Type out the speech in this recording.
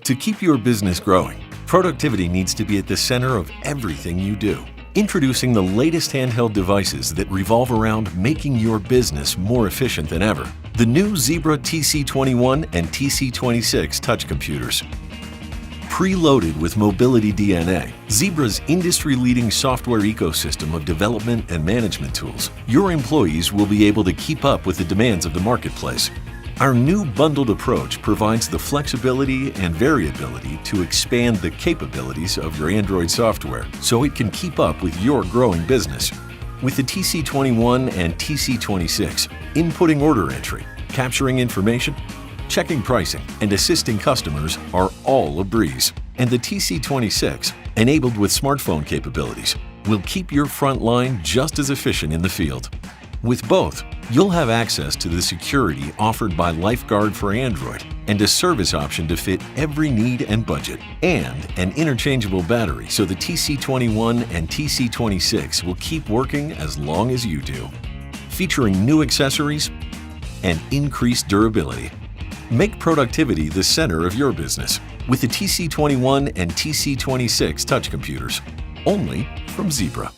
To keep your business growing, productivity needs to be at the center of everything you do. Introducing the latest handheld devices that revolve around making your business more efficient than ever. The new Zebra TC21 and TC26 Touch Computers. Preloaded with mobility DNA, Zebra's industry-leading software ecosystem of development and management tools, your employees will be able to keep up with the demands of the marketplace. Our new bundled approach provides the flexibility and variability to expand the capabilities of your Android software so it can keep up with your growing business. With the TC21 and TC26, inputting order entry, capturing information, checking pricing, and assisting customers are all a breeze. And the TC26, enabled with smartphone capabilities, will keep your front line just as efficient in the field. With both, you'll have access to the security offered by LifeGuard for Android and a service option to fit every need and budget, and an interchangeable battery so the TC21 and TC26 will keep working as long as you do. Featuring new accessories and increased durability. Make productivity the center of your business with the TC21 and TC26 Touch Computers, only from Zebra.